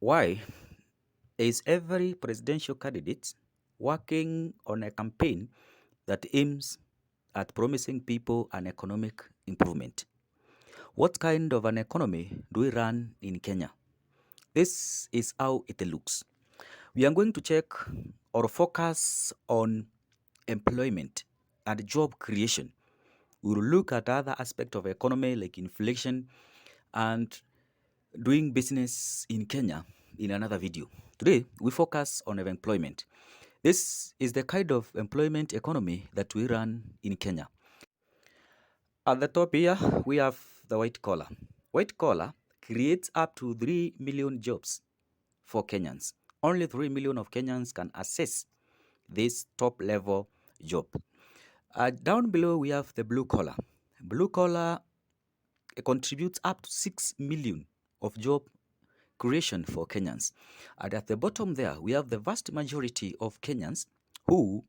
Why is every presidential candidate working on a campaign that aims at promising people an economic improvement? What kind of an economy do we run in Kenya? This is how it looks. We are going to check or focus on employment and job creation. We will look at other aspects of economy like inflation and doing business in Kenya in another video. Today, we focus on employment. This is the kind of employment economy that we run in Kenya. At the top here, we have the white collar. White collar creates up to 3 million jobs for Kenyans. Only 3 million of Kenyans can access this top level job. Down below, we have the blue collar. Blue collar contributes up to 6 million of job creation for Kenyans. And at the bottom there, we have the vast majority of Kenyans who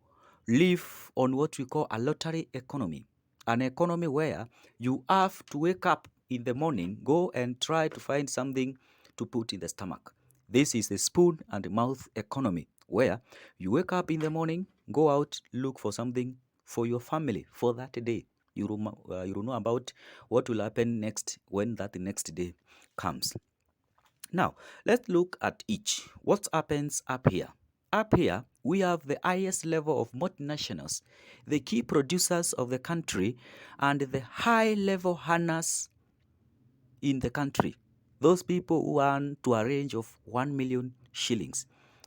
live on what we call a lottery economy, an economy where you have to wake up in the morning, go and try to find something to put in the stomach. This is the spoon and mouth economy, where you wake up in the morning, go out, look for something for your family for that day. You don't know about what will happen next when that next day comes. Now, let's look at each. What happens up here? Up here, we have the highest level of multinationals, the key producers of the country, and the high level earners in the country. Those people who earn to a range of 1 million shillings.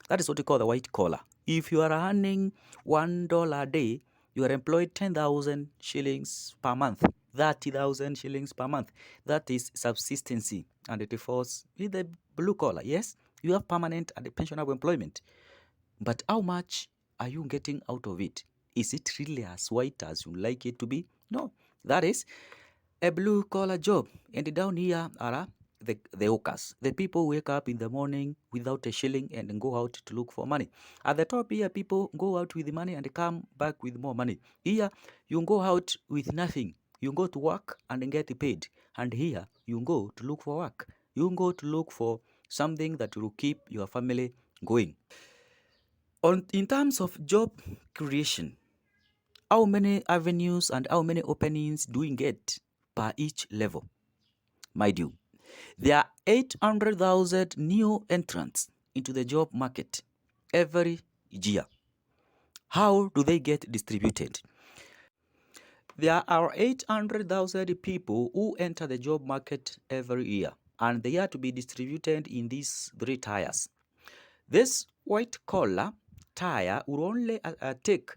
That is what we call the white collar. If you are earning $1 a day, you are employed 10,000 shillings per month, 30,000 shillings per month. That is subsistency, and it falls with the blue collar. Yes, you have permanent and pensionable employment. But how much are you getting out of it? Is it really as white as you like it to be? No, that is a blue collar job. And down here are the hawkers, the people who wake up in the morning without a shilling and go out to look for money. At the top here, people go out with the money and come back with more money. Here, you go out with nothing. You go to work and get paid. And here, you go to look for work. You go to look for something that will keep your family going. In terms of job creation, how many avenues and how many openings do we get per each level? Mind you, there are 800,000 new entrants into the job market every year. How do they get distributed? There are 800,000 people who enter the job market every year, and they are to be distributed in these three tiers. This white collar tier will only take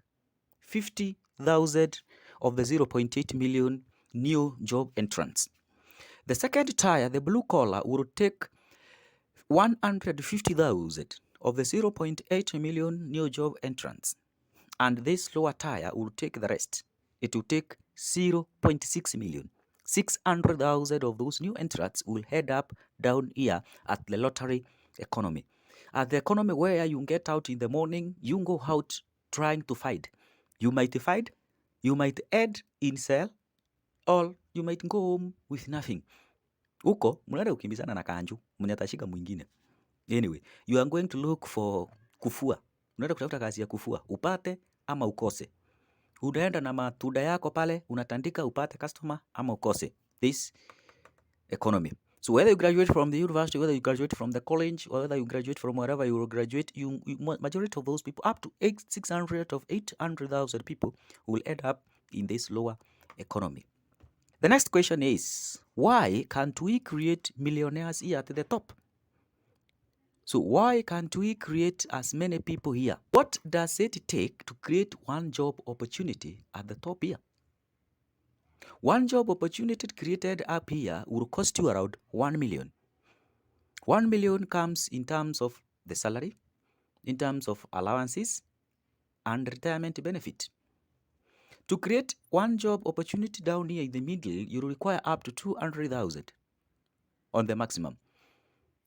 50,000 of the 0.8 million new job entrants. The second tier, the blue collar, will take 150,000 of the 0.8 million new job entrants. And this lower tier will take the rest. It will take 0.6 million. 600,000 of those new entrants will head up down here at the lottery economy. At the economy where you get out in the morning, you go out trying to fight. You might fight, you might end in cell, or you might go home with nothing. Huko mnaenda kukimbizana na kanju, mnatashika mwingine. Anyway, you are going to look for kufua. Unaenda kutafuta kazi ya kufua, upate ama ukose. Unaenda na matunda yako pale, unatandika upate customer ama ukose. This economy. So whether you graduate from the university, whether you graduate from the college, or whether you graduate from wherever you will graduate, majority of those people, up to 600 of 800,000 people, will end up in this lower economy. The next question is, why can't we create millionaires here at the top? So why can't we create as many people here? What does it take to create one job opportunity at the top here? One job opportunity created up here will cost you around 1 million. 1 million comes in terms of the salary, in terms of allowances, and retirement benefit. To create one job opportunity down here in the middle, you require up to 200,000 on the maximum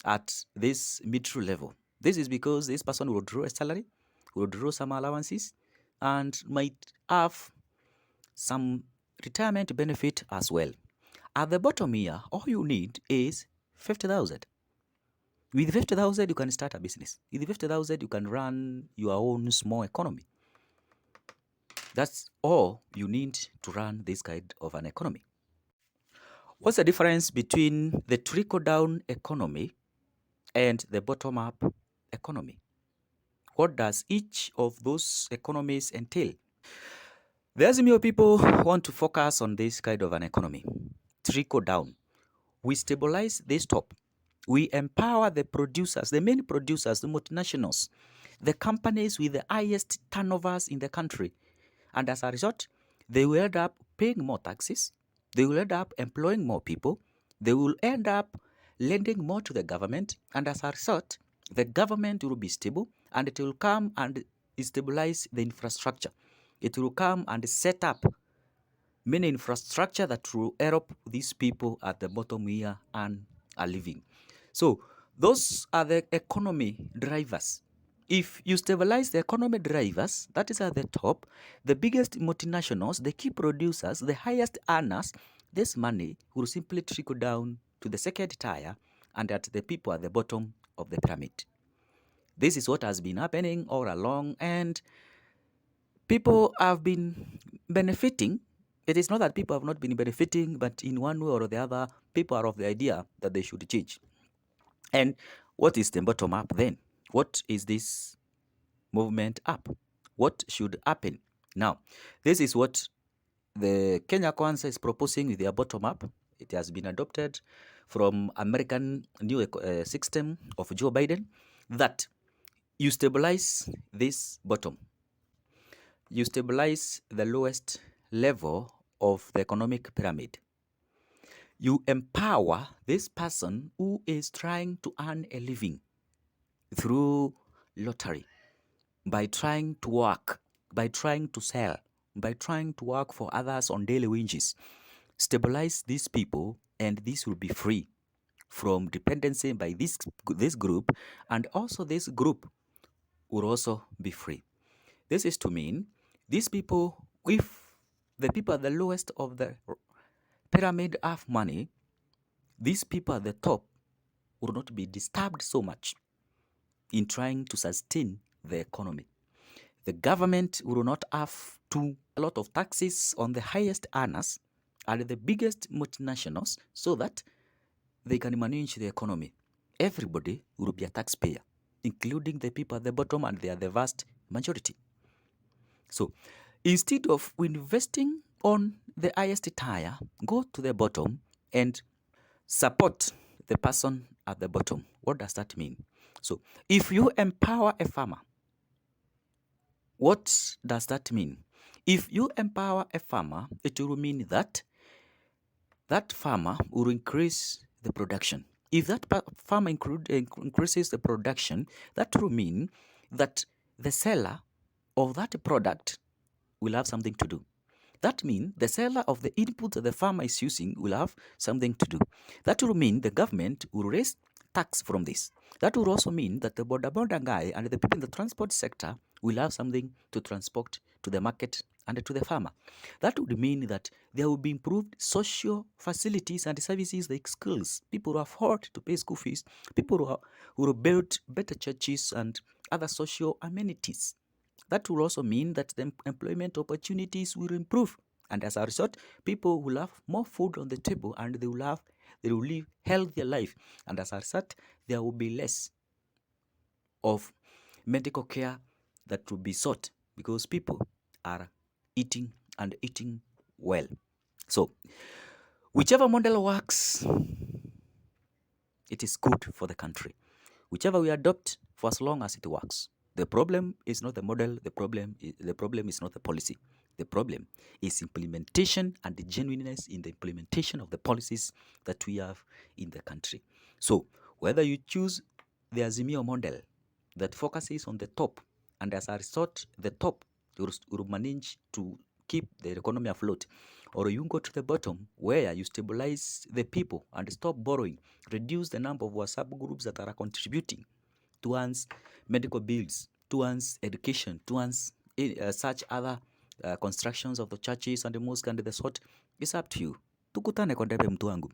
at this mid-true level. This is because this person will draw a salary, will draw some allowances, and might have some retirement benefit as well. At the bottom here, all you need is 50,000. With 50,000, you can start a business. With 50,000, you can run your own small economy. That's all you need to run this kind of an economy. What's the difference between the trickle-down economy and the bottom-up economy? What does each of those economies entail? The Azimio people want to focus on this kind of an economy. Trickle-down. We stabilize this top. We empower the producers, the main producers, the multinationals, the companies with the highest turnovers in the country. And as a result, they will end up paying more taxes. They will end up employing more people. They will end up lending more to the government. And as a result, the government will be stable and it will come and stabilize the infrastructure. It will come and set up many infrastructure that will help these people at the bottom here earn a living. So those are the economy drivers. If you stabilize the economy drivers, that is at the top, the biggest multinationals, the key producers, the highest earners, this money will simply trickle down to the second tier and at the people at the bottom of the pyramid. This is what has been happening all along, and people have been benefiting. It is not that people have not been benefiting, but in one way or the other, people are of the idea that they should change. And what is the bottom up then? What is this movement up? What should happen? Now, this is what the Kenya Kwanza is proposing with their bottom up. It has been adopted from American new system of Joe Biden, that you stabilize this bottom. You stabilize the lowest level of the economic pyramid. You empower this person who is trying to earn a living through lottery, by trying to work, by trying to sell, by trying to work for others on daily wages. Stabilize these people, and this will be free from dependency by this group, and also this group will also be free. This is to mean these people, if the people at the lowest of the pyramid have money, these people at the top will not be disturbed so much in trying to sustain the economy. The government will not have to a lot of taxes on the highest earners and the biggest multinationals so that they can manage the economy. Everybody will be a taxpayer, including the people at the bottom, and they are the vast majority. So instead of investing on the highest tier, go to the bottom and support the person at the bottom. What does that mean? So if you empower a farmer, what does that mean? If you empower a farmer, it will mean that that farmer will increase the production. If that farmer increases the production, that will mean that the seller of that product will have something to do. That means the seller of the input that the farmer is using will have something to do. That will mean the government will raise tax from this. That will also mean that the border guy and the people in the transport sector will have something to transport to the market and to the farmer. That would mean that there will be improved social facilities and services like schools. People will afford to pay school fees. People will build better churches and other social amenities. That will also mean that the employment opportunities will improve. And as a result, people will have more food on the table, and they will live healthier life. And as a result, there will be less of medical care that will be sought because people are eating and eating well. So whichever model works, it is good for the country. Whichever we adopt, for as long as it works. The problem is not the model, the problem is not the policy. The problem is implementation and the genuineness in the implementation of the policies that we have in the country. So whether you choose the Azimio model that focuses on the top, and as a result, the top will manage to keep the economy afloat, or you go to the bottom where you stabilize the people and stop borrowing, reduce the number of WhatsApp groups that are contributing towards medical bills, towards education, towards such other constructions of the churches and the mosque and the sort. It's up to you. Tukutane kwa debe mtu wangu.